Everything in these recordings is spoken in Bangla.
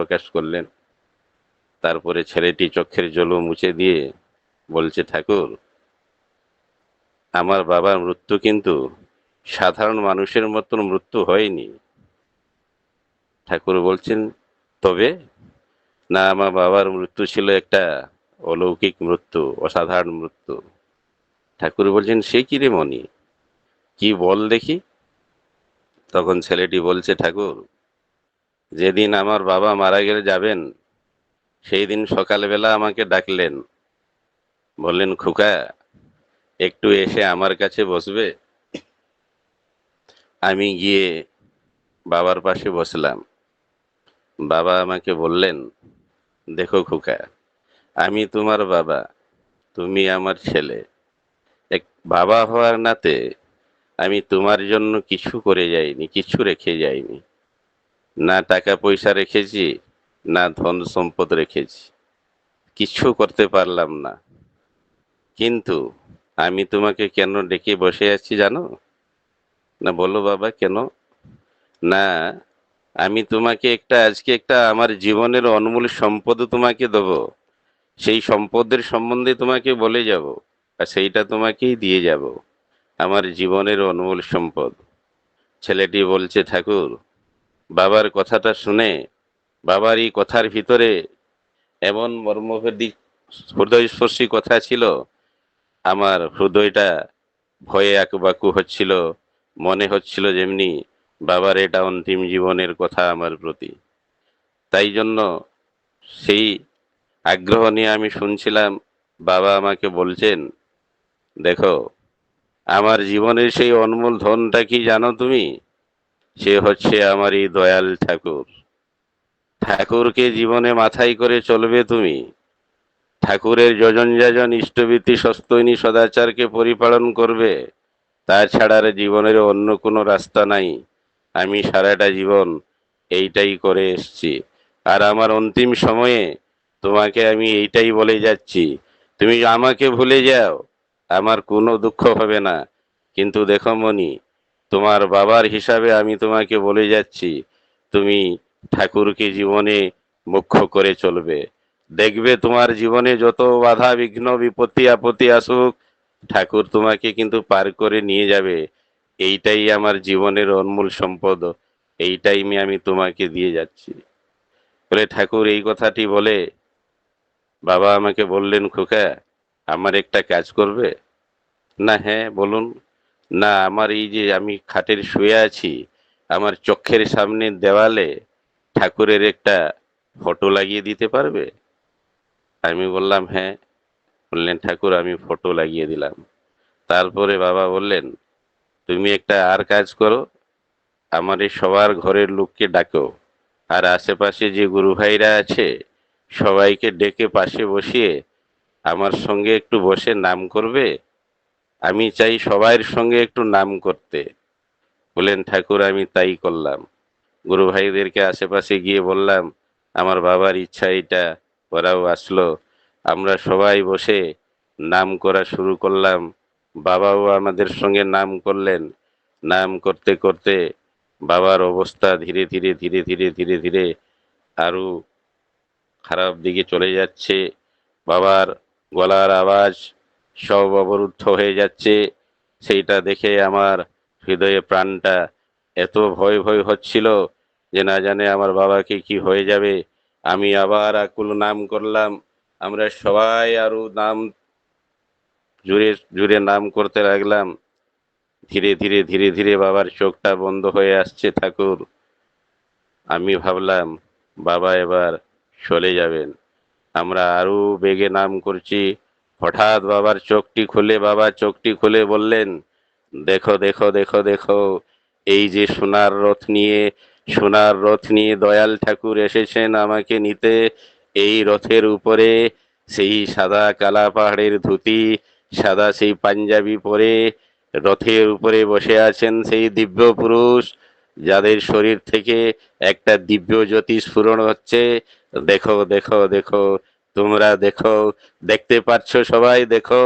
প্রকাশ করলেন। তারপরে ছেলেটি চোখের জল মুছে দিয়ে বলছে, ঠাকুর, আমার বাবার মৃত্যু কিন্তু সাধারণ মানুষের মতন মৃত্যু হয়নি। ঠাকুর বলছেন, তবে? না, আমার বাবার মৃত্যু ছিল একটা অলৌকিক মৃত্যু, অসাধারণ মৃত্যু। ঠাকুর বলছেন, সে কি রে মনি, কি বল দেখি। তখন ছেলেটি বলছে, ঠাকুর, যেদিন আমার বাবা মারা গেলে যাবেন, সেই দিন সকালবেলা আমাকে ডাকলেন, বললেন, খোকা, একটু এসে আমার কাছে বসবে। আমি গিয়ে বাবার পাশে বসলাম। বাবা আমাকে বললেন, দেখো খোকা, আমি তোমার বাবা, তুমি আমার ছেলে। এক বাবা হওয়ার নাতে আমি তোমার জন্য কিছু করে যাইনি, কিছু রেখে যাইনি। না টাকা পয়সা রেখেছি, না ধন সম্পদ রেখেছি, কিছু করতে পারলাম না। কিন্তু আমি তোমাকে কেন ডেকে বসে আছি জানো? না, বলো বাবা, কেন? না, আমি তোমাকে আজকে একটা আমার জীবনের অনমূল সম্পদ তোমাকে দেবো। সেই সম্পদের সম্বন্ধে তোমাকে বলে যাব, আর সেইটা তোমাকেই দিয়ে যাব, আমার জীবনের অনমূল সম্পদ। ছেলেটি বলছে, ঠাকুর, বাবার কথাটা শুনে, বাবার এই কথার ভিতরে এমন মর্মভেদী হৃদয়স্পর্শী কথা ছিল, আমার হৃদয়টা ভয়ে আকুবাকু হচ্ছিল। মনে হচ্ছিল যেমনি বাবার এটা অন্তিম জীবনের কথা আমার প্রতি। তাই জন্য সেই আগ্রহ নিয়ে আমি শুনছিলাম। বাবা আমাকে বলছেন, দেখো, আমার জীবনের সেই অনমোল ধনটা কি জানো তুমি? সে হচ্ছে আমার এই দয়াল ঠাকুর। ঠাকুরকে জীবনে মাথায় করে চলবে তুমি। ঠাকুরের যজন যাজন ইষ্টবীতি সস্তৈনী সদাচারকে পরিপালন করবে। তাছাড়া আর জীবনের অন্য কোনো রাস্তা নাই। আমি সারাটা জীবন এইটাই করে এসছি। আর আমার অন্তিম সময়ে তোমাকে আমি এইটাই বলে যাচ্ছি, তুমি আমাকে ভুলে যাও, আমার কোনো দুঃখ হবে না। কিন্তু দেখো মনি, তোমার বাবার হিসাবে আমি তোমাকে বলে যাচ্ছি, তুমি ঠাকুরকে জীবনে মুখ্য করে চলবে। দেখবে তোমার জীবনে যত বাধা বিঘ্ন বিপত্তি আপত্তি আসুক, ঠাকুর তোমাকে কিন্তু পার করে নিয়ে যাবে। এইটাই আমার জীবনের অনমূল সম্পদ, এইটাই আমি তোমাকে দিয়ে যাচ্ছি। বলে ঠাকুর এই কথাটি বলে বাবা আমাকে বললেন, খোকা, আমার একটা কাজ করবে? না, হ্যাঁ বলুন। না, আমার এই যে আমি খাটের শুয়ে আছি, আমার চোখের সামনে দেওয়ালে ঠাকুরের একটা ফটো লাগিয়ে দিতে পারবে? আমি বললাম, হ্যাঁ। বললেন, ঠাকুর, আমি ফটো লাগিয়ে দিলাম। তারপরে বাবা বললেন, তুমি একটা আর কাজ করো, আমার এই সবার ঘরের লোককে ডাকো, আর আশেপাশে যে গুরু ভাইরা আছে সবাইকে ডেকে পাশে বসিয়ে আমার সঙ্গে একটু বসে নাম করবে। আমি চাই সবার সঙ্গে একটু নাম করতে। বললেন, ঠাকুর, আমি তাই করলাম। গুরু ভাইদেরকে আশেপাশে গিয়ে বললাম, আমার বাবার ইচ্ছা এটা, ওরাও আসলো। আমরা সবাই বসে নাম করা শুরু করলাম। বাবাও আমাদের সঙ্গে নাম করলেন। নাম করতে করতে বাবার অবস্থা ধীরে ধীরে ধীরে ধীরে ধীরে ধীরে আরো খারাপ দিকে চলে যাচ্ছে। বাবার গলার আওয়াজ সব অবরুদ্ধ হয়ে যাচ্ছে। সেইটা দেখে আমার হৃদয়ে প্রাণটা এত ভয় ভয় হচ্ছিল যে না জানে আমার বাবাকে কি হয়ে যাবে। আমি আবার আকুল নাম করলাম। আমরা সবাই আরো নাম জুড়ে জুড়ে নাম করতে লাগলাম। ধীরে ধীরে ধীরে ধীরে বাবার চোখটা বন্ধ হয়ে আসছে। ঠাকুর, আমি ভাবলাম বাবা এবার চলে যাবেন। আমরা আরো বেগে নাম করছি। হঠাৎ বাবার চোখটি খুলে বললেন, দেখো দেখো দেখো দেখো, এই যে সোনার রথ নিয়ে দয়াল ঠাকুর এসেছেন আমাকে নিতে। এই রথের উপরে সেই সাদা কালা পাহাড়ের ধুতি, সাদা সেই পাঞ্জাবি পরে রথের উপরে বসে আছেন সেই দিব্য পুরুষ, যাদের শরীর থেকে একটা দিব্য জ্যোতি স্ফুরণ হচ্ছে। দেখো দেখো দেখো, তোমরা দেখো, দেখতে পাচ্ছ সবাই, দেখো।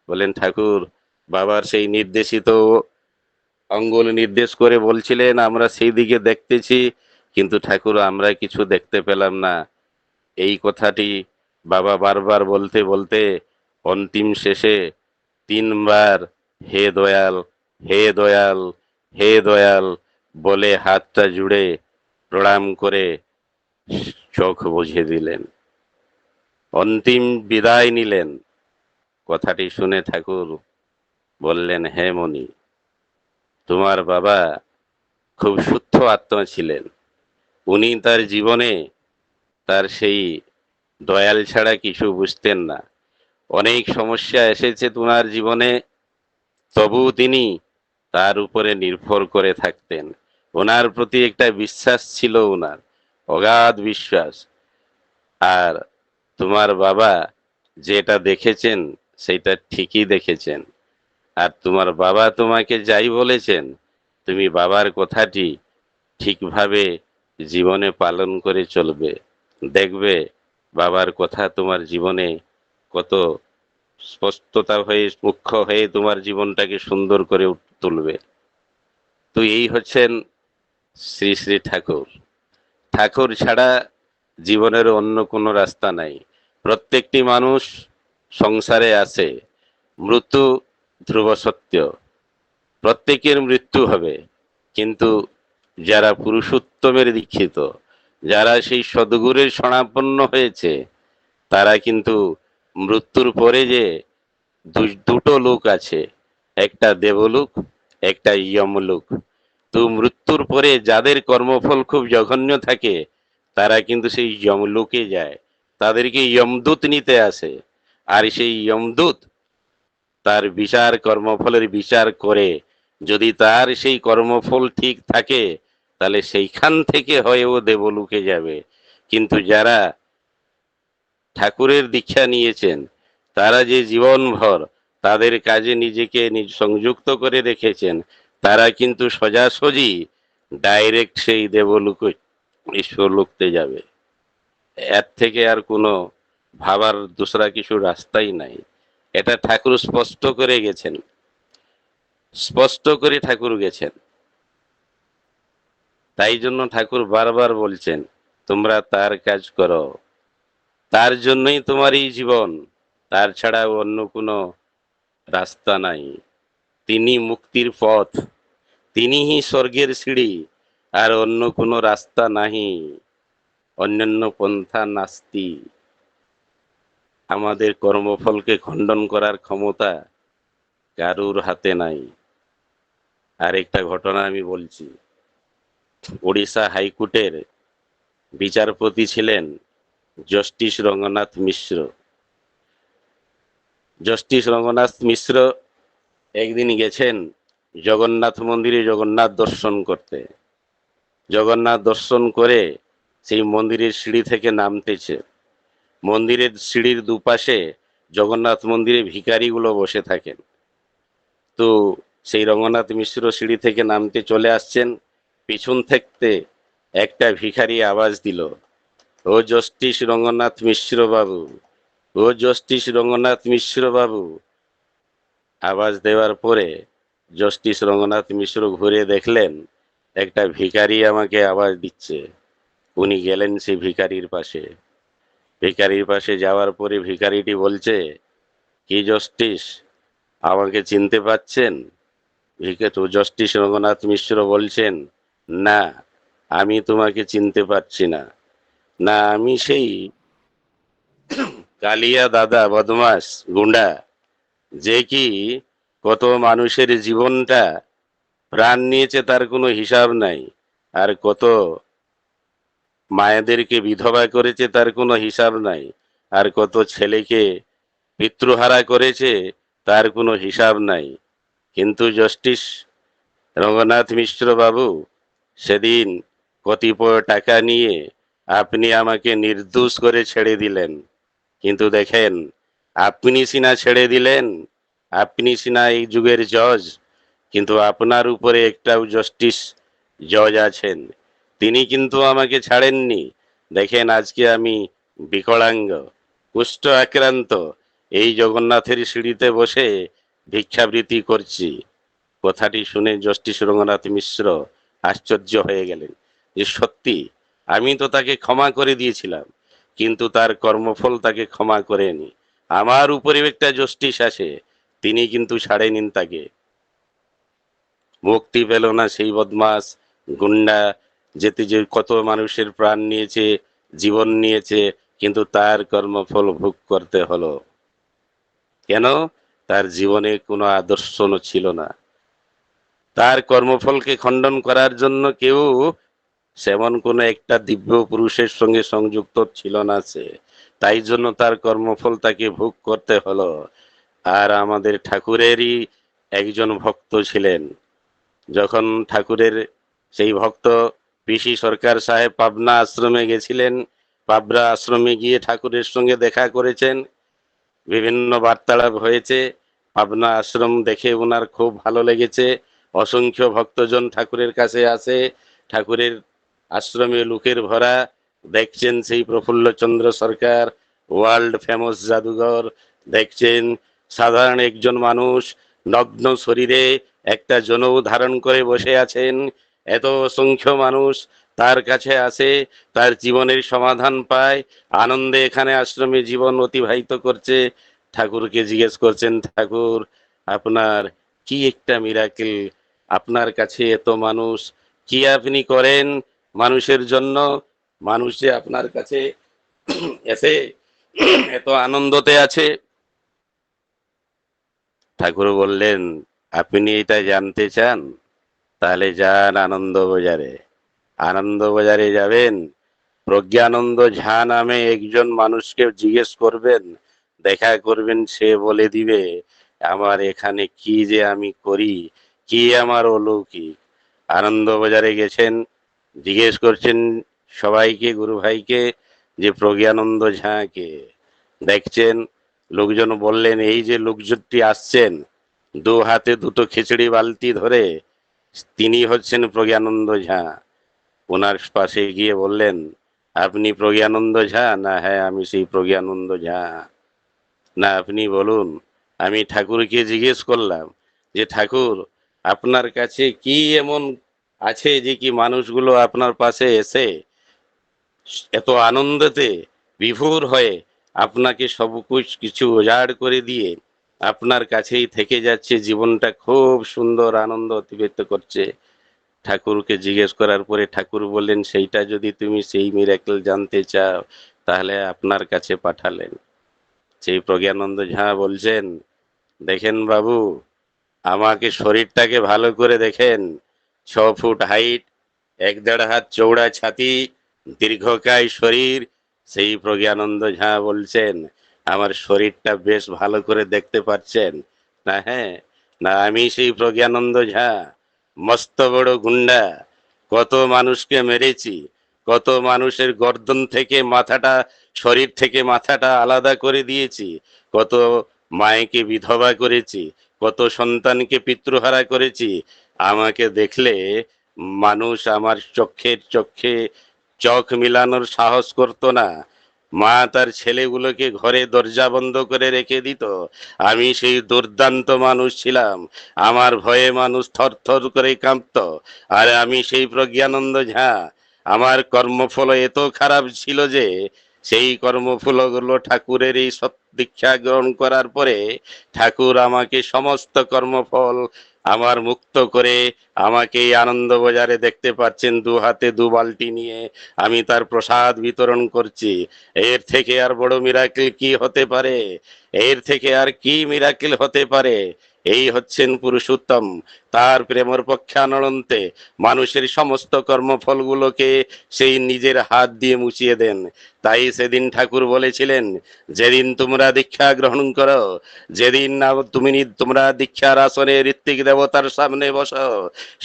বলেন, ঠাকুর, বাবার সেই নির্দেশিত আঙ্গুল নির্দেশ করে বলছিলেন, আমরা সেই দিকে দেখতেছি। কিন্তু ঠাকুর আমরা কিছু দেখতে পেলাম না। এই কথাটি বাবা বারবার বলতে বলতে অন্তিম শেষে তিনবার হে দয়াল, হে দয়াল, হে দয়াল বলে হাতটা জুড়ে প্রণাম করে চোখ বুজে দিলেন, অন্তিম বিদায় নিলেন। কথাটি শুনে ঠাকুর বললেন, হে মনি, তোমার বাবা খুব শুদ্ধ আত্মা ছিলেন। উনি তার জীবনে তার সেই দয়াল ছাড়া কিছু বুঝতেন না। অনেক সমস্যা এসেছে তোমার জীবনে, তবু তিনি তার উপরে নির্ভর করে থাকতেন। ওনার প্রতি একটা বিশ্বাস ছিল, ওনার অগাধ বিশ্বাস। আর তোমার বাবা যেটা দেখেছেন সেটা ঠিকই দেখেছেন। আর তোমার বাবা তোমাকে যাই বলেছেন, তুমি বাবার কথাটি ঠিকভাবে জীবনে পালন করে চলবে। দেখবে বাবার কথা তোমার জীবনে কত স্পষ্টতা হয়ে মুখ্য হয়ে তোমার জীবনটাকে সুন্দর করে তুলবে। তো এই হচ্ছেন শ্রী শ্রী ঠাকুর। ঠাকুর ছাড়া জীবনের অন্য কোনো রাস্তা নাই। প্রত্যেকটি মানুষ সংসারে আছে, মৃত্যু ধ্রুব সত্য, প্রত্যেকের মৃত্যু হবে। কিন্তু যারা পুরুষোত্তমের দীক্ষিত, যারা সেই সদ্গুরুর শরণাপন্ন হয়েছে, তারা কিন্তু মৃত্যুর পরে যে দুটো লোক আছে, একটা দেবলোক, একটা যমলোক। তো মৃত্যুর পরে যাদের কর্মফল খুব জঘন্য থাকে, তারা কিন্তু সেই যমলোকে যায়, তাদেরকে যমদূত নিতে আসে। আর সেই যমদূত তার বিচার, কর্মফলের বিচার করে, যদি তার সেই কর্মফল ঠিক থাকে, তাহলে সেইখান থেকে হয় ও দেবলোকে যাবে। কিন্তু যারা ঠাকুরের দীক্ষা নিয়েছেন, তারা যে জীবনভর তাদের কাজে নিজেকে সংযুক্ত করে রেখেছেন, তারা কিন্তু সোজাসুজি ডাইরেক্ট সেই দেবলোক, ঈশ্বরলোকতে যাবে। এর থেকে আর কোনো ভাবার দূসরা কিছু রাস্তাই নাই। এটা ঠাকুর স্পষ্ট করে গেছেন, স্পষ্ট করে ঠাকুর গেছেন। তাই জন্য ঠাকুর বারবার বলছেন, তোমরা তার কাজ করো, তার জন্যই তোমার এই জীবন, তার ছাড়া অন্য কোনো রাস্তা নাই। তিনি মুক্তির পথ, তিনিই স্বর্গের সিঁড়ি, আর অন্য কোনো রাস্তা নাহি, অন্যান্য পন্থা নাস্তি। আমাদের কর্মফলকে খণ্ডন করার ক্ষমতা কারুর হাতে নাই। আরেকটা ঘটনা আমি বলছি। ওড়িশা হাইকোর্টের বিচারপতি ছিলেন জাস্টিস রঙ্গনাথ মিশ্র। জাস্টিস রঙ্গনাথ মিশ্র একদিন গেছেন জগন্নাথ মন্দিরে জগন্নাথ দর্শন করতে। জগন্নাথ দর্শন করে সেই মন্দিরের সিঁড়ি থেকে নামতেছে। মন্দিরের সিঁড়ির দুপাশে জগন্নাথ মন্দিরে ভিখারিগুলো বসে থাকেন। তো সেই রঙ্গনাথ মিশ্র সিঁড়ি থেকে নামতে চলে আসছেন, পিছন থেকে একটা ভিখারি আওয়াজ দিল, ও জাস্টিস রঙ্গনাথ মিশ্র বাবু, ও জাস্টিস রঙ্গনাথ মিশ্র বাবু। আওয়াজ দেওয়ার পরে জাস্টিস রঙ্গনাথ মিশ্র ঘুরে দেখলেন একটা ভিখারি আমাকে আওয়াজ দিচ্ছে। উনি গেলেন সেই ভিখারির পাশে। ভিখারির পাশে যাওয়ার পরে ভিখারিটি বলছে, কি জাস্টিস, আমাকে চিনতে পাচ্ছেন? তো জাস্টিস রঙ্গনাথ মিশ্র বলছেন, না, আমি তোমাকে চিনতে পারছি না। না, আমি সেই কালিয়া দাদা বদমাস গুন্ডা, যে কি কত মানুষের জীবনটা প্রাণ নিয়েছে তার কোনো হিসাব নাই, আর কত মায়েদেরকে বিধবা করেছে তার কোনো হিসাব নাই, আর কত ছেলেকে পিতৃহারা করেছে তার কোনো হিসাব নাই। কিন্তু জাস্টিস রঙ্গনাথ মিশ্র বাবু, সেদিন কতিপয় টাকা নিয়ে আপনি আমাকে নির্দোষ করে ছেড়ে দিলেন। কিন্তু দেখেন, আপনি সিনা ছেড়ে দিলেন, আপনি সিনা এই যুগের জজ, কিন্তু আপনার উপরে একটাও জাস্টিস জজ আছেন, তিনি কিন্তু আমাকে ছাড়েননি। দেখেন আজকে আমি বিকলাঙ্গ, কুষ্ঠ আক্রান্ত, এই জগন্নাথের সিঁড়িতে বসে ভিক্ষাবৃত্তি করছি। কথাটি শুনে জাস্টিস রঙ্গনাথ মিশ্র আশ্চর্য হয়ে গেলেন। যে সত্যি আমি তো তাকে ক্ষমা করে দিয়েছিলাম, কিন্তু তার কর্মফল তাকে ক্ষমা করেনি। আমার উপরে একটা জস্টিস আসে, তিনি কিন্তু ছাড়েনিন তাকে। মুক্তি পেল না সেই বদমাস গুন্ডা, যেতে যে কত মানুষের প্রাণ নিয়েছে, জীবন নিয়েছে, কিন্তু তার কর্মফল ভোগ করতে হলো। কেন? তার জীবনে কোনো আদর্শ ছিল না। তার কর্মফলকে খণ্ডন করার জন্য কেউ সেমন কোন একটা দিব্য পুরুষের সঙ্গে সংযুক্ত ছিল না সে, তাই জন্য তার কর্মফল তাকে ভোগ করতে হলো। আর আমাদের ঠাকুরেরই একজন ভক্ত ছিলেন, যখন ঠাকুরের সেই ভক্ত পিসি সরকার সাহেব পাবনা আশ্রমে গেছিলেন, পাবনা আশ্রমে গিয়ে ঠাকুরের সঙ্গে দেখা করেছেন, বিভিন্ন বার্তালাপ হয়েছে। পাবনা আশ্রম দেখে ওনার খুব ভালো লেগেছে। অসংখ্য ভক্তজন ঠাকুরের কাছে আসে, ঠাকুরের আশ্রমে লোকের ভরা। দেখছেন সেই প্রফুল্লচন্দ্র সরকার, ওয়ার্ল্ড ফেমাস জাদুঘর। দেখছেন সাধারণ একজন মানুষ নগ্ন শরীরে একটা জনৌ ধারণ করে বসে আছেন। এত অসংখ্য মানুষ তার কাছে আসে, তার জীবনের সমাধান পায়, আনন্দে এখানে আশ্রমে জীবন অতিবাহিত করছে। ঠাকুরকে জিজ্ঞেস করছেন, ঠাকুর আপনার কি একটা মিরাকেল, আপনার কাছে এত মানুষ, কি আপনি করেন মানুষের জন্য, মানুষ যে আপনার কাছে এসে এত আনন্দতে আছে। ঠাকুর বললেন, আপনি এটা জানতে চান? তাহলে যান আনন্দ বাজারে। আনন্দ বাজারে যাবেন, প্রজ্ঞানন্দ ঝা নামে একজন মানুষকে জিজ্ঞেস করবেন, দেখা করবেন, সে বলে দিবে আমার এখানে কি যে আমি করি, কি আমার অলৌকিক। আনন্দ বাজারে গেছেন, জিজ্ঞেস করছেন সবাইকে, গুরু ভাইকে, যে প্রজ্ঞানন্দ ঝাকে দেখছেন। লোকজন বললেন, এই যে লোকজনটি আসছেন দু হাতে দুটো খিচুড়ি বালতি ধরে, তিনি হচ্ছেন প্রজ্ঞানন্দ ঝা। ওনার পাশে গিয়ে বললেন, আপনি প্রজ্ঞানন্দ ঝা? না, হ্যাঁ আমি সেই প্রজ্ঞানন্দ ঝা। না, আপনি বলুন। আমি ঠাকুরকে জিজ্ঞেস করলাম যে ঠাকুর আপনার কাছে কি এমন আছে যে কি মানুষগুলো আপনার পাশে এসে এত আনন্দতে বিভোর হয়ে আপনাকে সব কিছু উজাড় করে দিয়ে আপনার কাছেই থেকে যাচ্ছে, জীবনটা খুব সুন্দর আনন্দ অতিবাহিত করছে। ঠাকুরকে জিজ্ঞেস করার পরে ঠাকুর বললেন, সেইটা যদি তুমি সেই মিরাকেল জানতে চাও তাহলে আপনার কাছে পাঠালেন। সেই প্রজ্ঞানন্দ ঝা বলছেন, দেখেন বাবু, আমাকে শরীরটাকে ভালো করে দেখেন। 6 ফুট হাইট, 1-1.5 হাত চৌড়া ছাতি, দীর্ঘকায় শরীর। সেই প্রজ্ঞানন্দ ঝা বলছেন, আমার শরীরটা বেশ ভালো করে দেখতে পাচ্ছেন না? হ্যাঁ। না, আমি সেই প্রজ্ঞানন্দ ঝা, মস্ত বড় গুন্ডা, কত মানুষকে মেরেছি, কত মানুষের গর্দন থেকে মাথাটা, শরীর থেকে মাথাটা আলাদা করে দিয়েছি, কত মায়েকে বিধবা করেছি, কত সন্তানকে পিতৃহারা করেছি। আমাকে দেখলে মানুষ আমার চোখের চোখে চোখ মিলানোর সাহস করতো না। মা তার ছেলেগুলোকে ঘরে দরজা বন্ধ করে রেখে দিত। আমি সেই দুর্দান্ত মানুষ ছিলাম, আমার ভয়ে মানুষ থর থর করে কাঁপতো। আর আমি সেই প্রজ্ঞানন্দ ঝা, আমার কর্মফল এত খারাপ ছিল যে সেই কর্মফলগুলো ঠাকুরের এই সৎ দীক্ষা গ্রহণ করার পরে ঠাকুর আমাকে সমস্ত কর্মফল আমার মুক্ত করে আমাকে এই আনন্দবাজারে দেখতে পাচ্ছেন, দু হাতে দু বালতি নিয়ে আমি তার প্রসাদ বিতরণ করছি। এর থেকে আর বড় মিরাকেল কি হতে পারে? এর থেকে আর কি মিরাকেল হতে পারে? এই হচ্ছেন পুরুষোত্তম, তার প্রেমর পক্ষানড়ন্তে মানুষের সমস্ত কর্মফলগুলোকে সেই নিজের হাত দিয়ে মুছিয়ে দেন। তাই সেদিন ঠাকুর বলেছিলেন, যেদিন তোমরা দীক্ষা গ্রহণ করো, যেদিন না তোমরা দীক্ষার আসনে ঋত্বিক দেবতার সামনে বসো,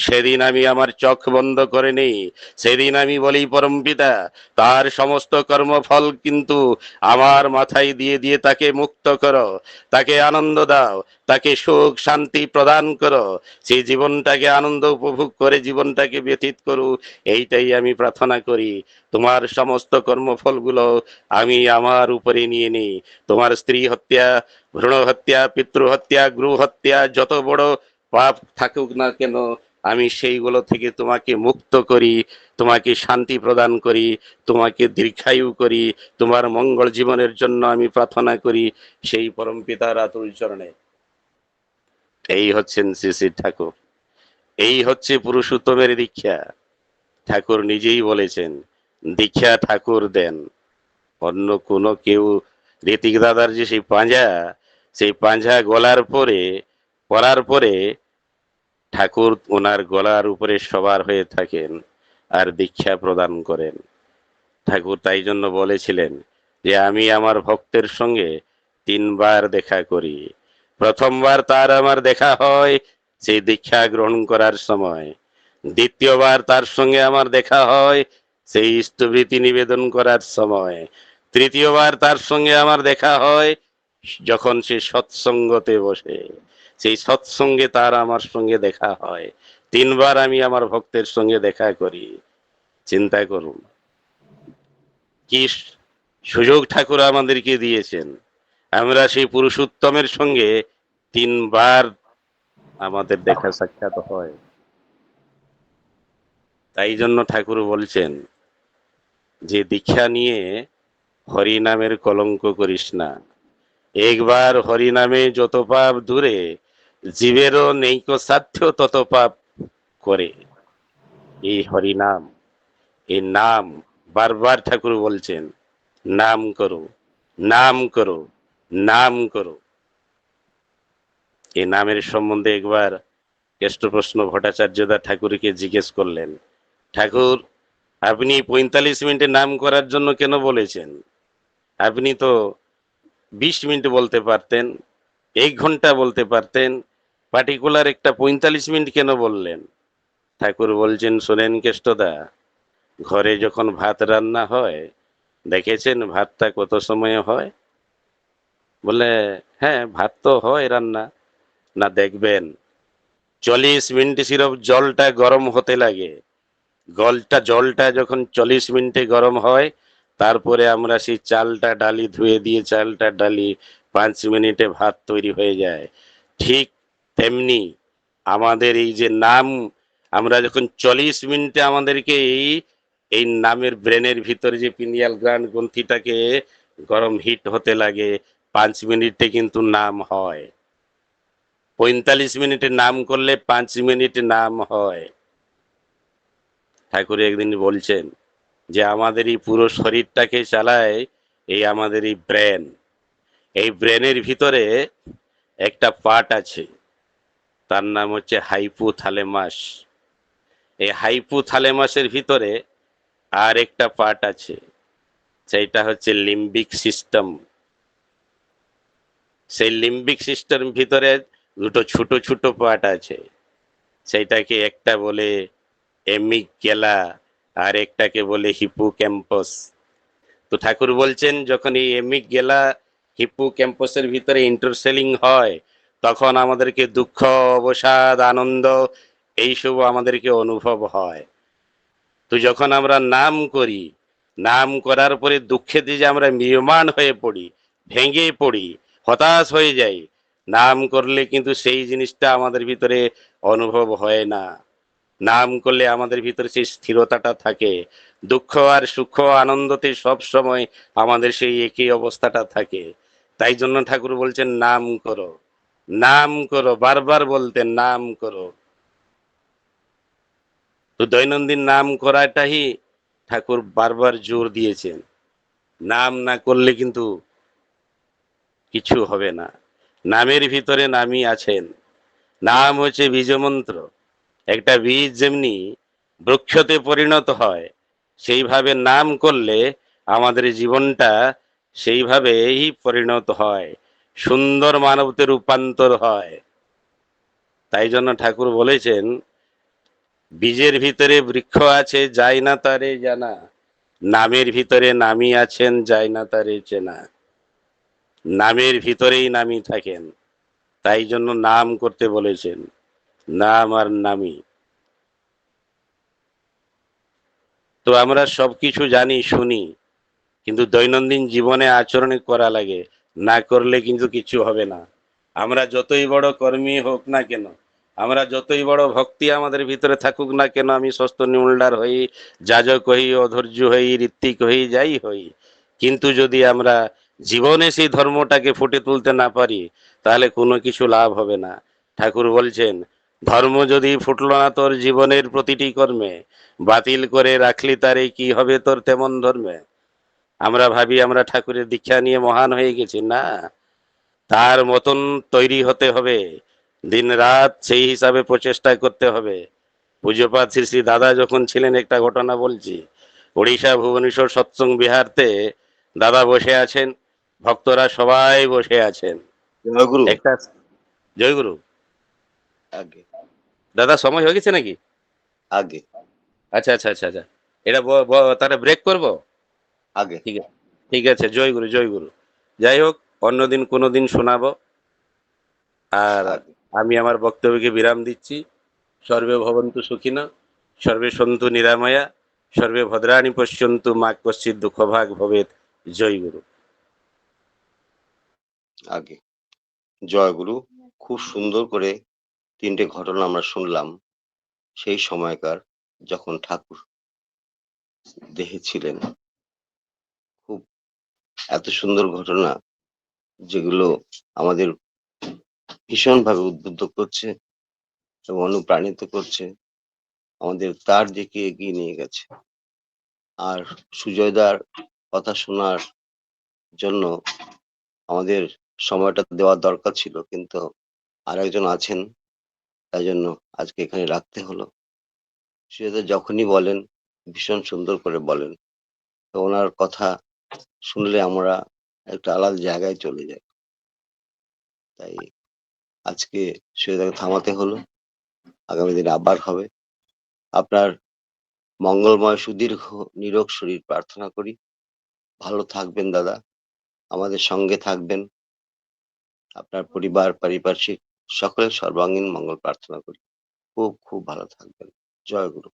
সেদিন আমি আমার চোখ বন্ধ করে নেই। সেদিন আমি বলি, পরম পিতা, তার সমস্ত কর্মফল কিন্তু আমার মাথায় দিয়ে দিয়ে তাকে মুক্ত করো, তাকে আনন্দ দাও, তাকে সুখ শান্তি প্রদান করো, সেই জীবনটাকে আনন্দ উপভোগ করে জীবনটাকে ব্যতীত করু। এইটাই আমি প্রার্থনা করি। তোমার সমস্ত কর্মফলগুলো আমি আমার উপরে নিয়ে নিই। তোমার স্ত্রী হত্যা, ভ্রূণ হত্যা, পিতৃ হত্যা, গৃহ হত্যা, যত বড় পাপ থাকুক না কেন, আমি সেইগুলো থেকে তোমাকে মুক্ত করি, তোমাকে শান্তি প্রদান করি, তোমাকে দীর্ঘায়ু করি, তোমার মঙ্গল জীবনের জন্য আমি প্রার্থনা করি সেই পরম পিতার আতুল চরণে। এই হচ্ছেন শ্রী শ্রী ঠাকুর, এই হচ্ছে পুরুষোত্তমের দীক্ষা। ঠাকুর নিজেই বলেছেন দীক্ষা ঠাকুর দেন, অন্য কোনো কেউ। ঋতিক দাদার যে সেই পাঞ্জা গলার পরে, পরার পরে ঠাকুর ওনার গলার উপরে সবার হয়ে থাকেন আর দীক্ষা প্রদান করেন। ঠাকুর তাই জন্য বলেছিলেন যে আমি আমার ভক্তের সঙ্গে তিনবার দেখা করি। প্রথমবার তার আমার দেখা হয় সেই দীক্ষা গ্রহণ করার সময়, দ্বিতীয়বার তার সঙ্গে আমার দেখা হয় সেই স্থবিতি নিবেদন করার সময়, তৃতীয়বার তার সঙ্গে আমার দেখা হয় যখন সে সৎসঙ্গতে বসে, সেই সৎসঙ্গে তার আমার সঙ্গে দেখা হয়। তিনবার আমি আমার ভক্তের সঙ্গে দেখা করি। চিন্তা করুন কি সুযোগ ঠাকুর আমাদেরকে দিয়েছেন। আমরা সেই পুরুষোত্তমের সঙ্গে তিনবার আমাদের দেখা সাক্ষাৎ হয়। তাই জন্য ঠাকুর বলছেন যে দীক্ষা নিয়ে হরিনামের কলঙ্ক করিস না। একবার হরিনামে যত পাপ দূরে, জীবেরও নেইকো সাধ্য তত পাপ করে। এই হরিনাম, এই নাম, বারবার ঠাকুর বলছেন নাম করো, নাম করো, নাম করো। এই নামের সম্বন্ধে একবার কেষ্টপ্রশ্ন ভট্টাচার্যদা ঠাকুরকে জিজ্ঞেস করলেন, ঠাকুর আপনি 45 মিনিটে নাম করার জন্য কেন বলেছেন? আপনি তো 20 মিনিট বলতে পারতেন, 1 ঘন্টা বলতে পারতেন, পার্টিকুলার একটা 45 মিনিট কেন বললেন? ঠাকুর বলছেন শোনেন কেষ্টদা, ঘরে যখন ভাত রান্না হয় দেখেছেন ভাতটা কত সময়ে হয়? বলে হ্যাঁ ভাত তো হয় রান্না। না দেখবেন 40 মিনিট সিরফ জলটা গরম হতে লাগে, জলটা যখন 40 মিনিটে গরম হয় তারপরে আমরা সেই চালটা ডালি, ধুয়ে দিয়ে চালটা ডালি, 5 মিনিটে ভাত তৈরি হয়ে যায়। ঠিক তেমনি আমাদের এই যে নাম, আমরা যখন 40 মিনিটে আমাদেরকে এই নামের ব্রেনের ভিতরে যে পিনিয়াল গ্রন্থিটাকে গরম হিট হতে লাগে, 5 মিনিটে কিন্তু নাম হয়। 45 মিনিটে নাম করলে 5 মিনিট নাম হয়। ঠাকুর একদিন বলছেন যে আমাদের এই পুরো শরীরটাকে চালায় এই আমাদের এই ব্রেন। এই ব্রেনের ভিতরে একটা পার্ট আছে, তার নাম হচ্ছে হাইপোথ্যালেমাস। এই হাইপোথ্যালেমাসের ভিতরে আর একটা পার্ট আছে, সেইটা হচ্ছে লিম্বিক সিস্টেম। সেই লিম্বিক সিস্টেম ভিতরে দুটো ছোট ছোট পার্ট আছে, সেইটাকে একটা বলে এমিগডালা আর একটাকে বলে হিপোক্যাম্পাস। তো ঠাকুর বলছেন যখন এই এমিগডালা হিপোক্যাম্পাসের ভিতরে ইন্টারসেলিং হয় তখন আমাদেরকে দুঃখ, অবসাদ, আনন্দ এইসব আমাদেরকে অনুভব হয়। তো যখন আমরা নাম করি, নাম করার পরে দুঃখেতে যে আমরা ম্রিয়মাণ হয়ে পড়ি, ভেঙে পড়ি, হতাশ হয়ে যাই, নাম করলে কিন্তু সেই জিনিসটা আমাদের ভিতরে অনুভব হয় না। নাম করলে আমাদের ভিতরে সেই স্থিরতাটা থাকে। দুঃখ আর সুখ আনন্দতে সব সময় আমাদের সেই একই অবস্থাটা থাকে। তাই জন্য ঠাকুর বলছেন নাম করো, নাম করো, বারবার বলতেন নাম করো। তো দৈনন্দিন নাম করাটাই ঠাকুর বারবার জোর দিয়েছেন। নাম না করলে কিন্তু কিছু হবে না। নামের ভিতরে নামই আছেন। নাম হচ্ছে বীজমন্ত্র। একটা বীজ যেমনি বৃক্ষতে পরিণত হয়, সেইভাবে নাম করলে আমাদের জীবনটা সেইভাবেই পরিণত হয়, সুন্দর মানবতে রূপান্তর হয়। তাই জন্য ঠাকুর বলেছেন বীজের ভিতরে বৃক্ষ আছে যায় না তারে জানা, নামের ভিতরে নামই আছেন যায় না তারে চেনা। নামের ভিতরেই নামই থাকেন, তাই জন্য নাম করতে বলেছেন, নাম আর নামই। তো আমরা সবকিছু জানি শুনি, কিন্তু দৈনন্দিন জীবনে আচরণে করা লাগে, না করলে কিন্তু কিছু হবে না। আমরা যতই বড় কর্মী হোক না কেন, আমরা যতই বড় ভক্তি আমাদের ভিতরে থাকুক না কেন, আমি সস্ত নিউলডার হই, যাজক হই, অধৈর্য হই, ঋত্বিক হই, যাই হই, কিন্তু যদি আমরা জীবনে সেই ধর্মটাকে ফুটে তুলতে না পারি, তাহলে কোনো কিছু লাভ হবে না। ঠাকুর বলছেন, ধর্ম যদি ফুটলো না তোর জীবনের প্রতিটি কর্মে, বাতিল করে রাখলি তারে কি হবে তোর তেমন ধর্মে। আমরা ভাবি আমরা ঠাকুরের দীক্ষা নিয়ে মহান হয়ে গেছি, না, তার মতন তৈরি হতে হবে, দিন রাত সেই হিসাবে প্রচেষ্টা করতে হবে। পূজ্যপাত শ্রী শ্রী দাদা যখন ছিলেন, একটা ঘটনা বলছি, উড়িষ্যা ভুবনেশ্বর সৎসঙ্গ বিহারতে দাদা বসে আছেন, ভক্তরা সবাই বসে আছেন। জয়গুরু। একটা জয়গুরু। আগে দাদা সময় হয়ে গেছে নাকি? আগে আচ্ছা আচ্ছা আচ্ছা আচ্ছা, এটা তাহলে ব্রেক করব। আগে ঠিক আছে, ঠিক আছে, জয়গুরু জয়গুরু। যাই হোক, অন্যদিন কোনো দিন শোনাবো। আর আগে আমি আমার বক্তব্যকে বিরাম দিচ্ছি। সর্বে ভবন্তু সুখিন, সর্বে সন্তু নিরাময়া, সর্বে ভদ্রাণি পশ্যন্তু মা কশ্চিৎ দুঃখভাগ ভবেৎ। জয় গুরু। আগে জয়গুরু। খুব সুন্দর করে তিনটে ঘটনা আমরা শুনলাম সেই সময়কার, যখন ঠাকুর দেহে ছিলেন। খুব এত সুন্দর ঘটনা, যেগুলো আমাদের ভীষণভাবে উদ্বুদ্ধ করছে এবং অনুপ্রাণিত করছে, আমাদের তার দিকে এগিয়ে নিয়ে গেছে। আর সুজয়দার কথা শোনার জন্য আমাদের সময়টা দেওয়ার দরকার ছিল, কিন্তু আরেকজন আছেন, তাই জন্য আজকে এখানে রাখতে হলো। সুজয়দা যখনই বলেন ভীষণ সুন্দর করে বলেন, তো ওনার কথা শুনলে আমরা একটা আলাদা জায়গায় চলে যাই। তাই আজকে সুজয়দাকে থামাতে হলো, আগামী দিনে আবার হবে। আপনার মঙ্গলময় সুদীর্ঘ নিরোগ শরীর প্রার্থনা করি। ভালো থাকবেন দাদা, আমাদের সঙ্গে থাকবেন। আপনার পরিবার, পারিপার্শ্বিক সকলের সর্বাঙ্গীন মঙ্গল প্রার্থনা করি। খুব খুব ভালো থাকবেন। জয় গুরু।